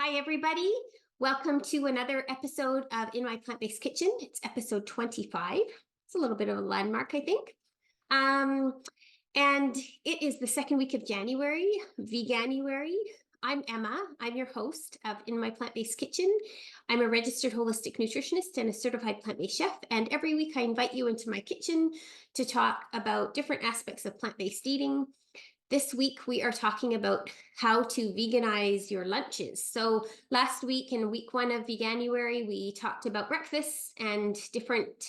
Hi, everybody. Welcome to another episode of In My Plant-Based Kitchen. It's episode 25. It's a little bit of a landmark, I think. And it is the second week of January, Veganuary. I'm Emma. I'm your host of In My Plant-Based Kitchen. I'm a registered holistic nutritionist and a certified plant-based chef. And every week I invite you into my kitchen to talk about different aspects of plant-based eating. This week, we are talking about how to veganize your lunches. So last week in week 1 of Veganuary, we talked about breakfast and different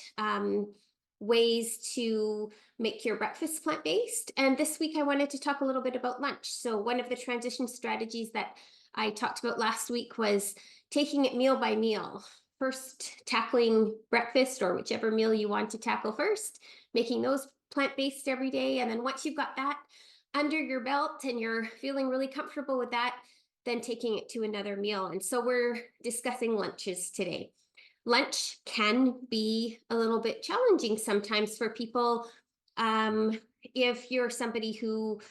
ways to make your breakfast plant-based. And this week, I wanted to talk a little bit about lunch. So one of the transition strategies that I talked about last week was taking it meal by meal. First, tackling breakfast or whichever meal you want to tackle first, making those plant-based every day. And then once you've got that under your belt and you're feeling really comfortable with that, then taking it to another meal. And so we're discussing lunches today. Lunch can be a little bit challenging sometimes for people. If you're somebody who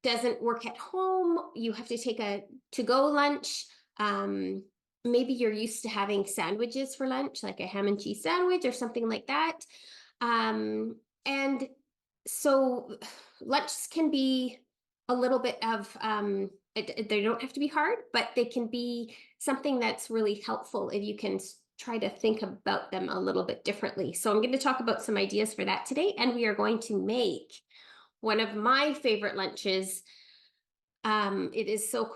doesn't work at home, you have to take a to-go lunch. Maybe you're used to having sandwiches for lunch, like a ham and cheese sandwich or something like that. And so lunches can be a little bit of, they don't have to be hard, but they can be something that's really helpful if you can try to think about them a little bit differently. So I'm going to talk about some ideas for that today, and we are going to make one of my favorite lunches. It is so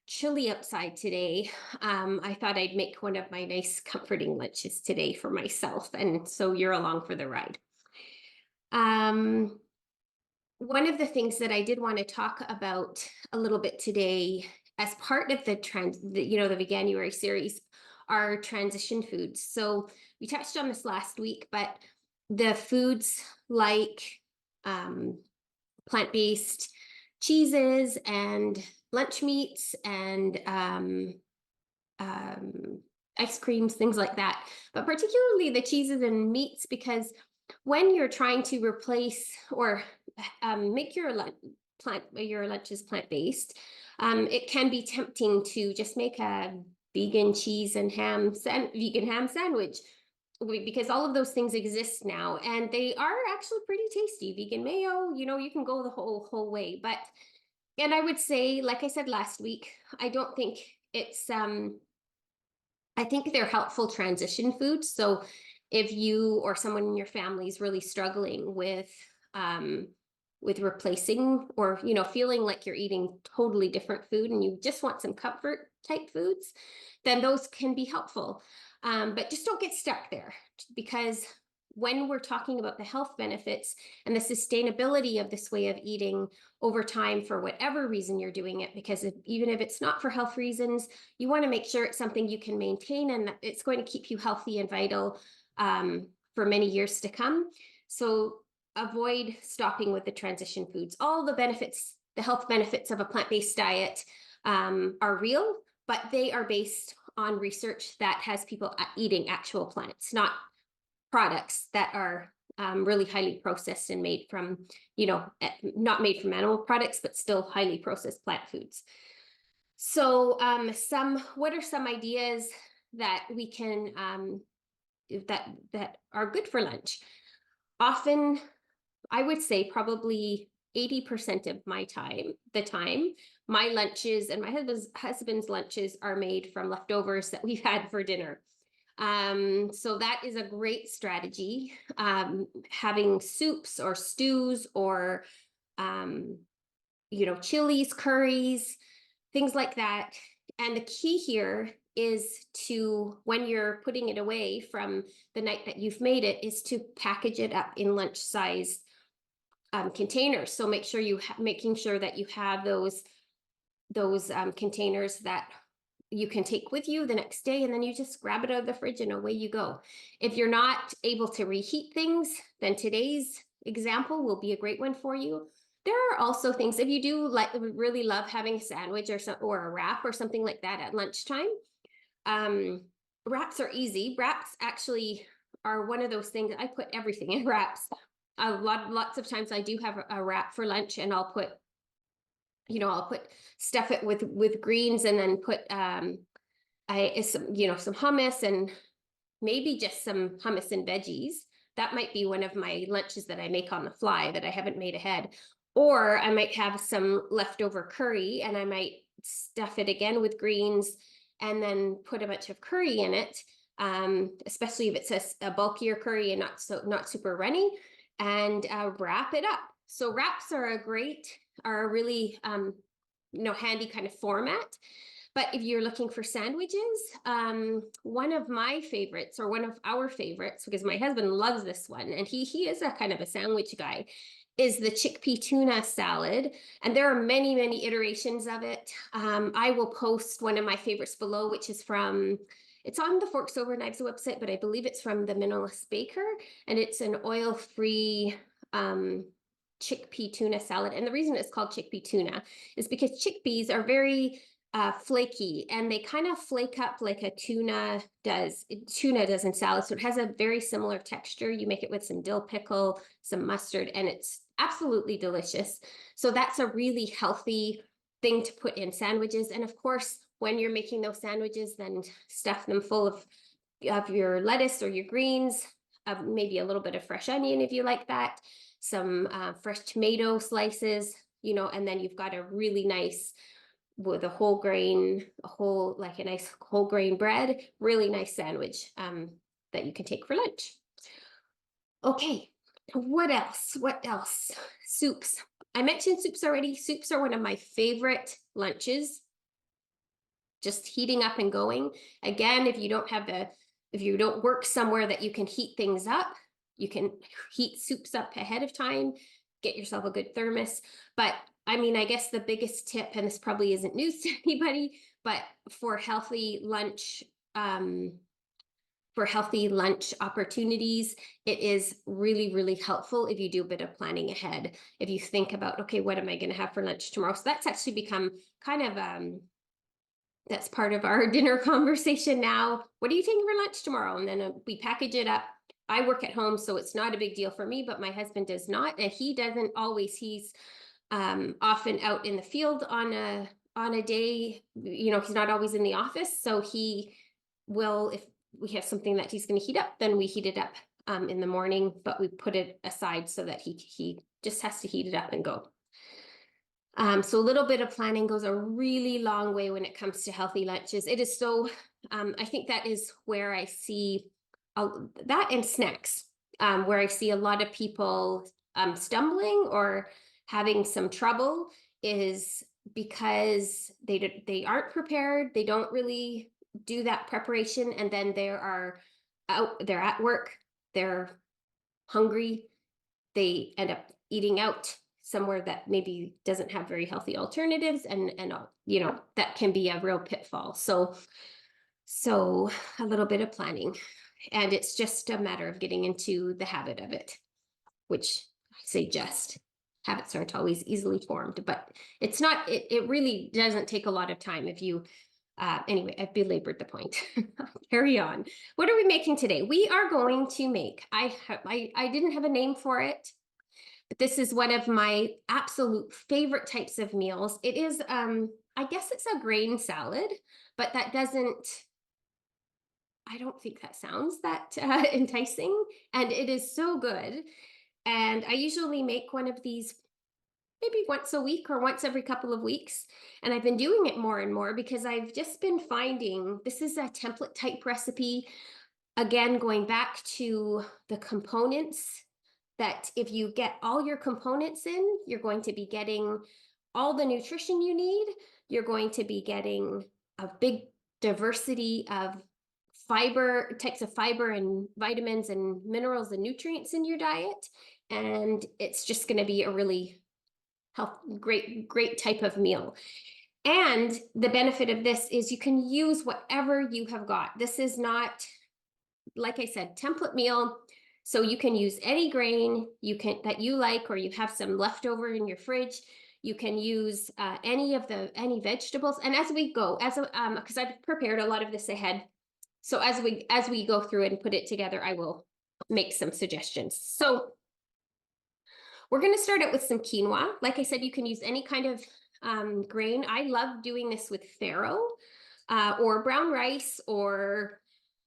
chilly outside today. I thought I'd make one of my nice comforting lunches today for myself, and so you're along for the ride. One of the things that I did want to talk about a little bit today as part of the Veganuary series are transition foods. So we touched on this last week, but the foods like plant-based cheeses and lunch meats and ice creams, things like that, but particularly the cheeses and meats, because when you're trying to replace or make your lunches plant-based, it can be tempting to just make a vegan cheese and vegan ham sandwich, because all of those things exist now, and they are actually pretty tasty. Vegan mayo, you can go the whole way. And I would say, like I said last week, I don't think it's I think they're helpful transition foods. So if you or someone in your family is really struggling with replacing or feeling like you're eating totally different food and you just want some comfort type foods, then those can be helpful. But just don't get stuck there, because when we're talking about the health benefits and the sustainability of this way of eating over time, for whatever reason you're doing it, because even if it's not for health reasons, you want to make sure it's something you can maintain and that it's going to keep you healthy and vital for many years to come. So avoid stopping with the transition foods. All the benefits, the health benefits of a plant-based diet are real, but they are based on research that has people eating actual plants, not products that are really highly processed and made from, not made from animal products, but still highly processed plant foods. So what are some ideas that we can that are good for lunch? Often, I would say probably 80% of my time, my lunches and my husband's lunches are made from leftovers that we've had for dinner. So that is a great strategy. Having soups or stews or, chilies, curries, things like that. And the key here is to, when you're putting it away from the night that you've made it, is to package it up in lunch size containers. So making sure that you have those containers that you can take with you the next day, and then you just grab it out of the fridge and away you go. If you're not able to reheat things, then today's example will be a great one for you. There are also things, if you do really love having a sandwich or a wrap or something like that at lunchtime, wraps are easy. Wraps actually are one of those things. I put everything in wraps. Lots of times I do have a wrap for lunch, and I'll stuff it with greens, and then put some hummus and maybe just some hummus and veggies. That might be one of my lunches that I make on the fly that I haven't made ahead. Or I might have some leftover curry and I might stuff it again with greens and then put a bunch of curry in it, especially if it's a bulkier curry and not super runny, and wrap it up. So wraps are a really handy kind of format. But if you're looking for sandwiches, one of my favorites, or one of our favorites, because my husband loves this one, and he is a kind of a sandwich guy, is the Chickpea Toona Salad. And there are many, many iterations of it. I will post one of my favorites below, which is it's on the Forks Over Knives website, but I believe it's from the Minimalist Baker, and it's an oil-free chickpea tuna salad. And the reason it's called chickpea tuna is because chickpeas are very flaky, and they kind of flake up like a tuna does in salad. So it has a very similar texture. You make it with some dill pickle, some mustard, and it's absolutely delicious. So that's a really healthy thing to put in sandwiches. And of course, when you're making those sandwiches, then stuff them full of your lettuce or your greens, maybe a little bit of fresh onion if you like that, some fresh tomato slices, and then you've got a really nice, with a whole grain, a nice whole grain bread, really nice sandwich that you can take for lunch. Okay, what else? Soups. I mentioned soups already. Soups are one of my favorite lunches. Just heating up and going. Again, if you don't work somewhere that you can heat things up, you can heat soups up ahead of time, get yourself a good thermos. But I mean, I guess the biggest tip, and this probably isn't news to anybody, but for healthy lunch opportunities, it is really, really helpful if you do a bit of planning ahead. If you think about, okay, what am I going to have for lunch tomorrow? So that's actually become kind of that's part of our dinner conversation now. What are you taking for lunch tomorrow? And then we package it up. I work at home, so it's not a big deal for me, but my husband does not. And he doesn't always. He's often out in the field on a day. He's not always in the office. So he will, if we have something that he's going to heat up, then we heat it up in the morning, but we put it aside so that he just has to heat it up and go. So a little bit of planning goes a really long way when it comes to healthy lunches. It is so, I think that is where I see that, and snacks, where I see a lot of people stumbling or having some trouble, is because they aren't prepared. They don't really do that preparation. And then they're at work, they're hungry, they end up eating out somewhere that maybe doesn't have very healthy alternatives, and that can be a real pitfall. So a little bit of planning, and it's just a matter of getting into the habit of it, which I say just. Habits aren't always easily formed, but it's not, it really doesn't take a lot of time if you, anyway, I've belabored the point. Carry on. What are we making today? We are going to make, I didn't have a name for it, but this is one of my absolute favorite types of meals. It is, I guess it's a grain salad, but I don't think that sounds that enticing, and it is so good. And I usually make one of these maybe once a week or once every couple of weeks. And I've been doing it more and more because I've just been finding this is a template type recipe. Again, going back to the components, that if you get all your components in, you're going to be getting all the nutrition you need. You're going to be getting a big diversity of types of fiber and vitamins and minerals and nutrients in your diet. And it's just going to be a really great type of meal. And the benefit of this is you can use whatever you have got. This is not, like I said, template meal. So you can use any grain that you like, or you have some leftover in your fridge. You can use any vegetables. And as we go, because I've prepared a lot of this ahead, so as we go through it and put it together, I will make some suggestions. So we're going to start out with some quinoa. Like I said, you can use any kind of grain. I love doing this with farro. or brown rice, or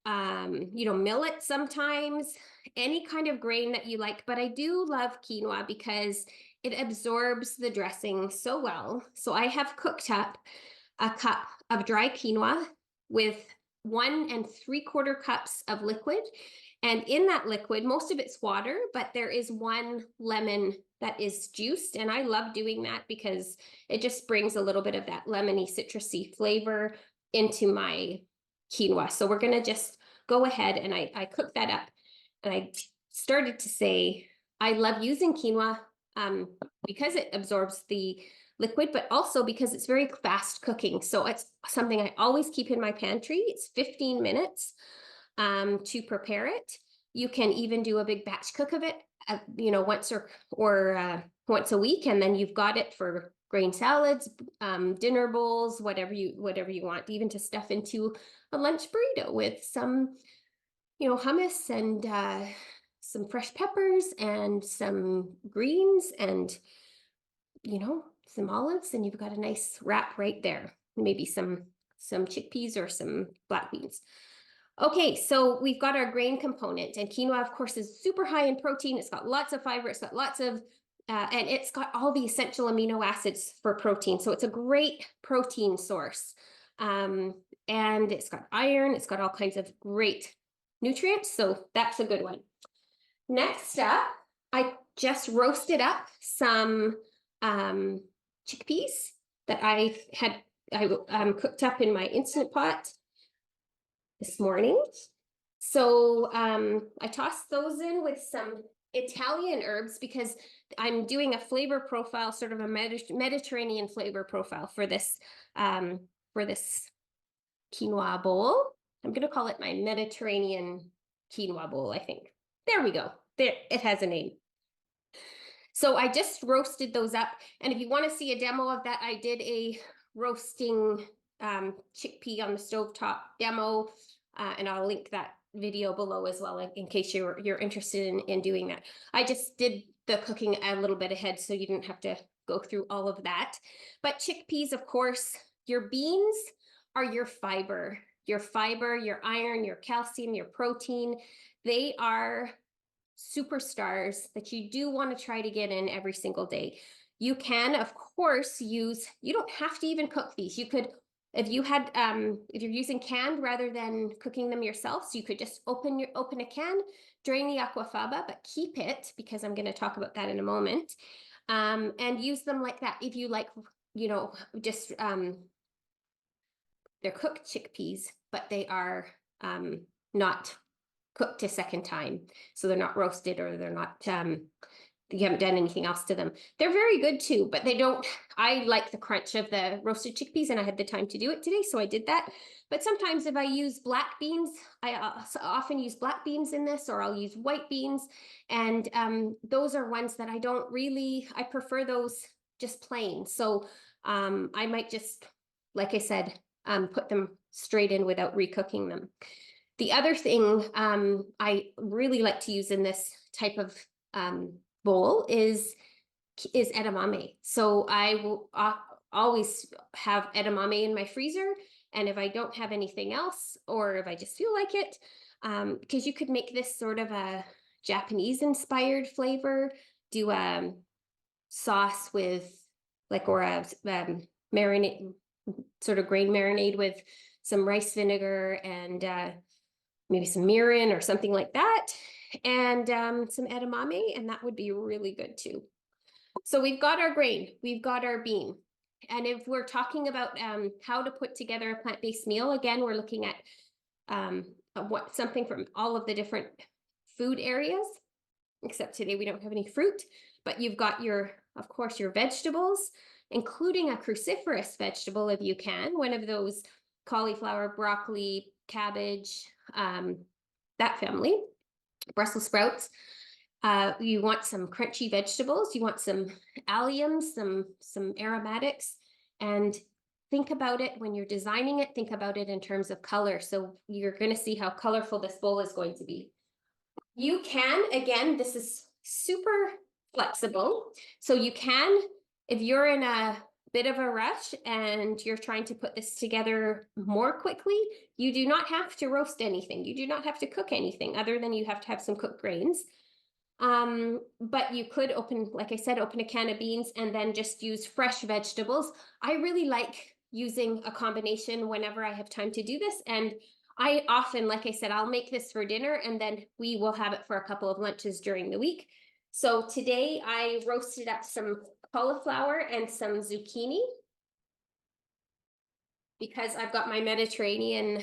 millet sometimes, any kind of grain that you like. But I do love quinoa because it absorbs the dressing so well. So I have cooked up a cup of dry quinoa with 1 3/4 cups of liquid. And in that liquid, most of it's water, but there is 1 lemon that is juiced. And I love doing that because it just brings a little bit of that lemony, citrusy flavor into my quinoa. So we're going to just go ahead, and I cook that up. And I started to say, I love using quinoa because it absorbs the liquid, but also because it's very fast cooking. So it's something I always keep in my pantry. It's 15 minutes to prepare it. You can even do a big batch cook of it, once or once a week, and then you've got it for grain salads, dinner bowls, whatever you want, even to stuff into a lunch burrito with some, hummus and some fresh peppers and some greens and, some olives, and you've got a nice wrap right there. Maybe some chickpeas or some black beans. Okay, so we've got our grain component, and quinoa, of course, is super high in protein. It's got lots of fiber. It's got lots of, and it's got all the essential amino acids for protein. So it's a great protein source. And it's got iron. It's got all kinds of great nutrients. So that's a good one. Next up, I just roasted up some chickpeas that I cooked up in my Instant Pot this morning. So I tossed those in with some Italian herbs because I'm doing a flavor profile, sort of a Mediterranean flavor profile for this quinoa bowl. I'm going to call it my Mediterranean quinoa bowl, I think. There we go. There, it has a name. So I just roasted those up. And if you want to see a demo of that, I did a roasting chickpea on the stovetop demo, and I'll link that video below as well in case you're interested in doing that. I just did the cooking a little bit ahead, so you didn't have to go through all of that. But chickpeas, of course, your beans are your fiber, your iron, your calcium, your protein. They are superstars that you do want to try to get in every single day. You can, of course, you don't have to even cook these. You could, if you're using canned rather than cooking them yourself, so you could just open a can, drain the aquafaba, but keep it, because I'm going to talk about that in a moment, and use them like that. If you like, just they're cooked chickpeas, but they are not cooked a second time. So they're not roasted, or they're not, you haven't done anything else to them. They're very good too, but I like the crunch of the roasted chickpeas, and I had the time to do it today, so I did that. But sometimes if I use black beans, I often use black beans in this, or I'll use white beans. And those are ones that I prefer those just plain. So I might just, like I said, put them straight in without recooking them. The other thing I really like to use in this type of bowl is edamame. So I will always have edamame in my freezer, and if I don't have anything else, or if I just feel like it, because you could make this sort of a Japanese-inspired flavor, do a sauce with, or a marinade, sort of grain marinade with some rice vinegar and maybe some mirin or something like that, and some edamame, and that would be really good too. So we've got our grain, we've got our bean. And if we're talking about how to put together a plant-based meal, again, we're looking at something from all of the different food areas, except today we don't have any fruit, but you've got of course, your vegetables, including a cruciferous vegetable if you can, one of those cauliflower, broccoli, cabbage, that family, Brussels sprouts. You want some crunchy vegetables. You want some alliums, some aromatics, and think about it when you're designing it. Think about it in terms of color. So you're going to see how colorful this bowl is going to be. You can, again, this is super flexible. So you can, if you're in a bit of a rush and you're trying to put this together more quickly, you do not have to roast anything. You do not have to cook anything other than you have to have some cooked grains. But you could open, like I said, open a can of beans and then just use fresh vegetables. I really like using a combination whenever I have time to do this. And I often, like I said, I'll make this for dinner and then we will have it for a couple of lunches during the week. So today I roasted up some cauliflower and some zucchini because I've got my Mediterranean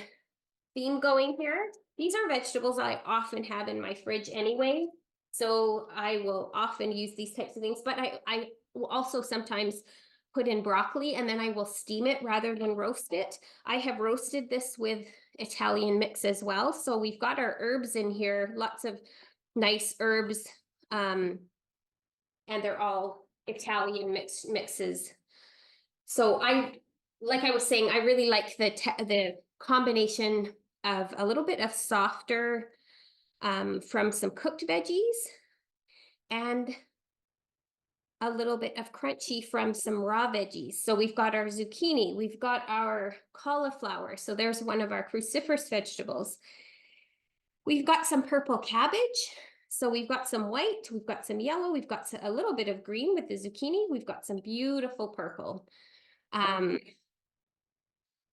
theme going here. These are vegetables I often have in my fridge anyway. So I will often use these types of things, but I will also sometimes put in broccoli and then I will steam it rather than roast it. I have roasted this with Italian mix as well. So we've got our herbs in here, lots of nice herbs, and they're all Italian mixes. So like I was saying, I really like the combination of a little bit of softer from some cooked veggies and a little bit of crunchy from some raw veggies. So we've got our zucchini, we've got our cauliflower. So there's one of our cruciferous vegetables. We've got some purple cabbage. So we've got some white, we've got some yellow, we've got a little bit of green with the zucchini. We've got some beautiful purple.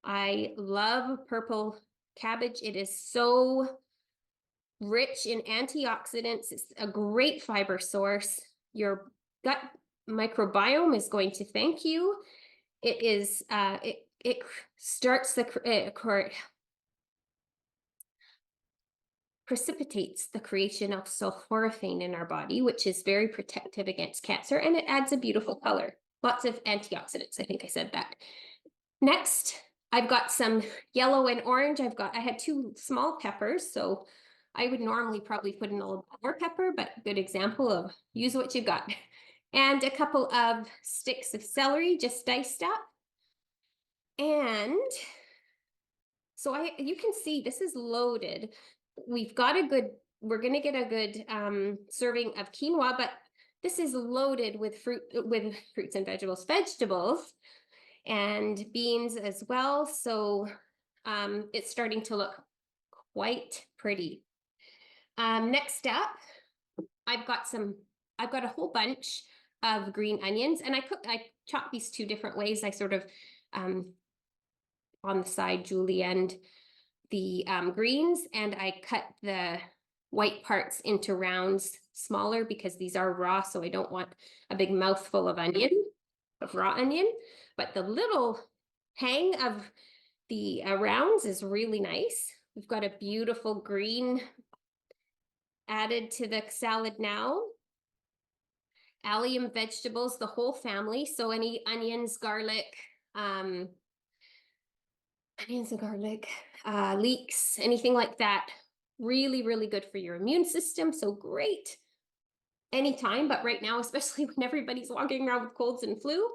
I love purple cabbage. It is so rich in antioxidants. It's a great fiber source. Your gut microbiome is going to thank you. It is it starts the precipitates the creation of sulforaphane in our body, which is very protective against cancer, and it adds a beautiful color. Lots of antioxidants. I think I said that. Next, I've got some yellow and orange. I had 2 small peppers, so I would normally probably put in a little more pepper, but good example of use what you got. And a couple of sticks of celery, just diced up. And so you can see this is loaded. We're gonna get a good serving of quinoa, but this is loaded with fruits and vegetables and beans as well. So it's starting to look quite pretty. Next up, I've got a whole bunch of green onions, and I chop these 2 different ways. I sort of on the side julienne the greens, and I cut the white parts into rounds smaller because these are raw, so I don't want a big mouthful of raw onion. But the little hang of the rounds is really nice. We've got a beautiful green added to the salad now. Allium vegetables, the whole family. So any onions, garlic, leeks, anything like that. Really, really good for your immune system. So great anytime, but right now, especially when everybody's walking around with colds and flu.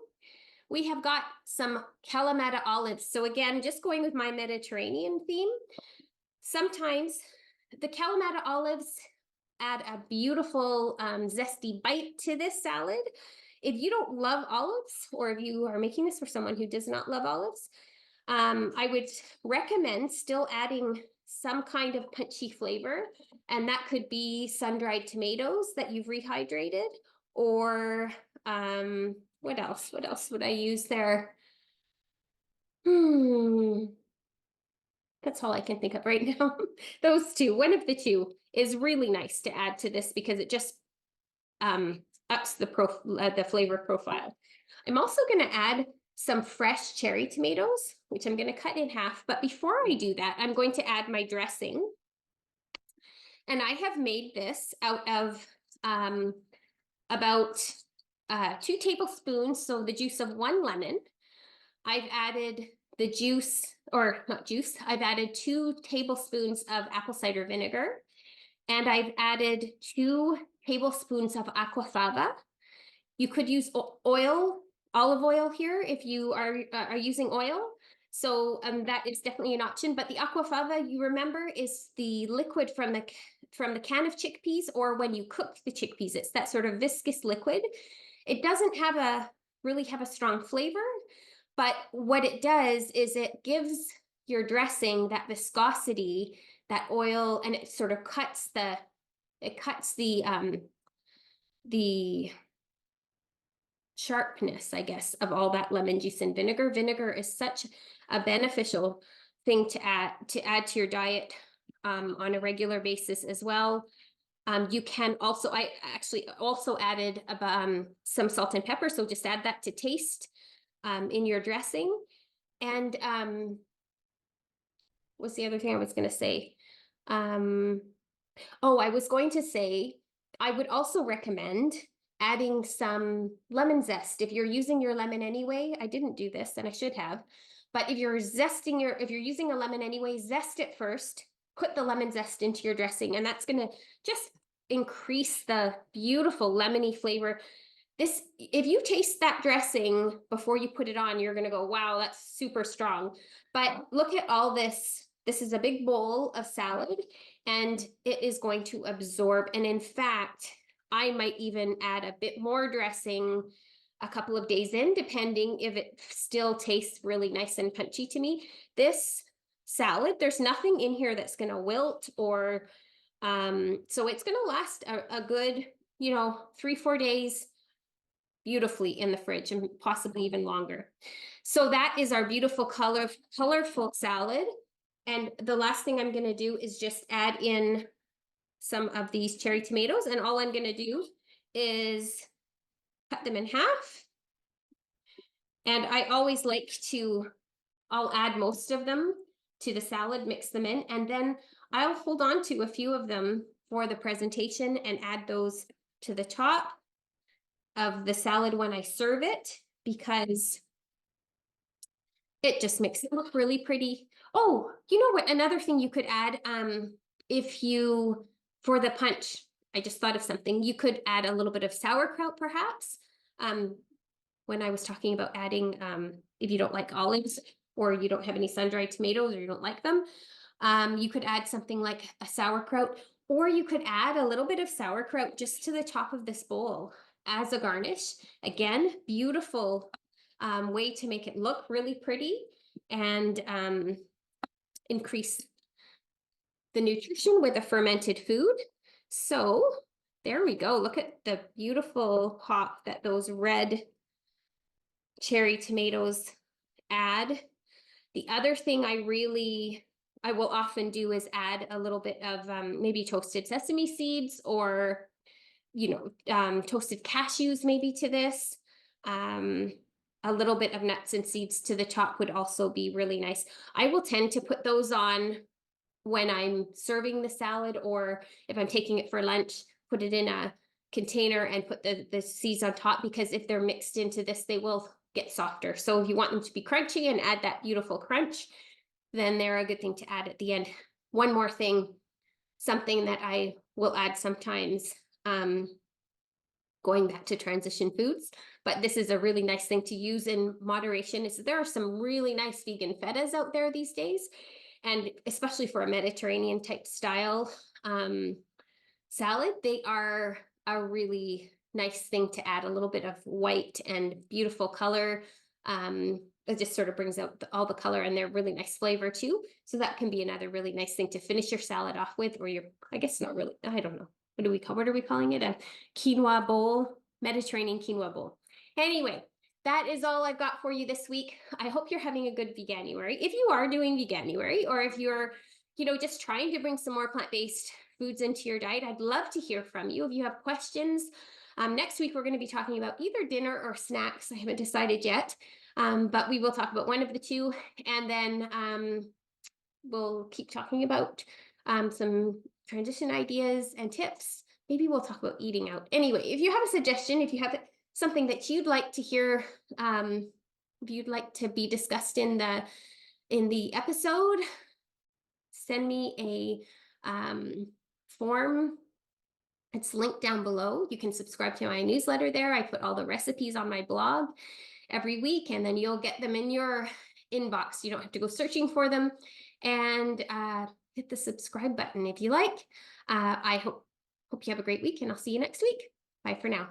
We have got some Kalamata olives. So again, just going with my Mediterranean theme, sometimes the Kalamata olives add a beautiful zesty bite to this salad. If you don't love olives, or if you are making this for someone who does not love olives, I would recommend still adding some kind of punchy flavor, and that could be sun-dried tomatoes that you've rehydrated, or what else would I use there? That's all I can think of right now. Those 2, one of the 2 is really nice to add to this because it just ups the flavor profile. I'm also going to add some fresh cherry tomatoes, which I'm going to cut in half. But before I do that, I'm going to add my dressing. And I have made this out of about 2 tablespoons, so the juice of 1 lemon. I've added the juice, or not juice, I've added 2 tablespoons of apple cider vinegar, and I've added 2 tablespoons of aquafaba. You could use olive oil here if you are using oil. So that is definitely an option. But the aquafaba, you remember, is the liquid from the can of chickpeas, or when you cook the chickpeas, it's that sort of viscous liquid. It doesn't have really have a strong flavor, but what it does is it gives your dressing that viscosity, that oil, and it sort of cuts the sharpness, I guess, of all that lemon juice and vinegar. Vinegar is such a beneficial thing to add to your diet on a regular basis as well. You can also, I actually also added some salt and pepper, so just add that to taste in your dressing. And what's the other thing I was going to say? Oh, I was going to say, I would also recommend adding some lemon zest. If you're using your lemon anyway, I didn't do this and I should have, but if you're using a lemon anyway, zest it first, put the lemon zest into your dressing, and that's going to just increase the beautiful lemony flavor. If you taste that dressing before you put it on, you're going to go, wow, that's super strong. But look at all this. This is a big bowl of salad, and it is going to absorb. And in fact, I might even add a bit more dressing a couple of days in, depending if it still tastes really nice and punchy to me. This salad, there's nothing in here that's going to wilt or so it's going to last a good, 3-4 days beautifully in the fridge, and possibly even longer. So that is our beautiful colorful salad. And the last thing I'm going to do is just add in some of these cherry tomatoes, and all I'm going to do is cut them in half. And I always I'll add most of them to the salad, mix them in, and then I'll hold on to a few of them for the presentation and add those to the top of the salad when I serve it, because it just makes it look really pretty. Oh, you know what? Another thing you could add, for the punch, I just thought of something. You could add a little bit of sauerkraut, perhaps. When I was talking about adding, if you don't like olives, or you don't have any sun-dried tomatoes, or you don't like them, you could add something like a sauerkraut, or you could add a little bit of sauerkraut just to the top of this bowl as a garnish. Again, beautiful way to make it look really pretty and increase the nutrition with a fermented food. So there we go. Look at the beautiful pop that those red cherry tomatoes add. The other thing I will often do is add a little bit of maybe toasted sesame seeds, or toasted cashews maybe to this. A little bit of nuts and seeds to the top would also be really nice. I will tend to put those on when I'm serving the salad, or if I'm taking it for lunch, put it in a container and put the seeds on top, because if they're mixed into this, they will get softer. So if you want them to be crunchy and add that beautiful crunch, then they're a good thing to add at the end. One more thing, something that I will add sometimes, going back to transition foods, but this is a really nice thing to use in moderation, is there are some really nice vegan fetas out there these days, and especially for a Mediterranean type style salad, they are a really nice thing to add a little bit of white and beautiful color. It just sort of brings out all the color, and they're really nice flavor too. So that can be another really nice thing to finish your salad off with, or I guess not really, I don't know. What are we calling it? A quinoa bowl, Mediterranean quinoa bowl. Anyway, that is all I've got for you this week. I hope you're having a good Veganuary. If you are doing Veganuary, or if you're, just trying to bring some more plant-based foods into your diet, I'd love to hear from you. If you have questions, next week we're going to be talking about either dinner or snacks. I haven't decided yet, but we will talk about one of the two, and then we'll keep talking about some transition ideas and tips. Maybe we'll talk about eating out. Anyway, if you have a suggestion, if you have something that you'd like to hear, if you'd like to be discussed in the episode, send me a form. It's linked down below. You can subscribe to my newsletter there. I put all the recipes on my blog every week, and then you'll get them in your inbox. You don't have to go searching for them. And hit the subscribe button if you like. I hope you have a great week, and I'll see you next week. Bye for now.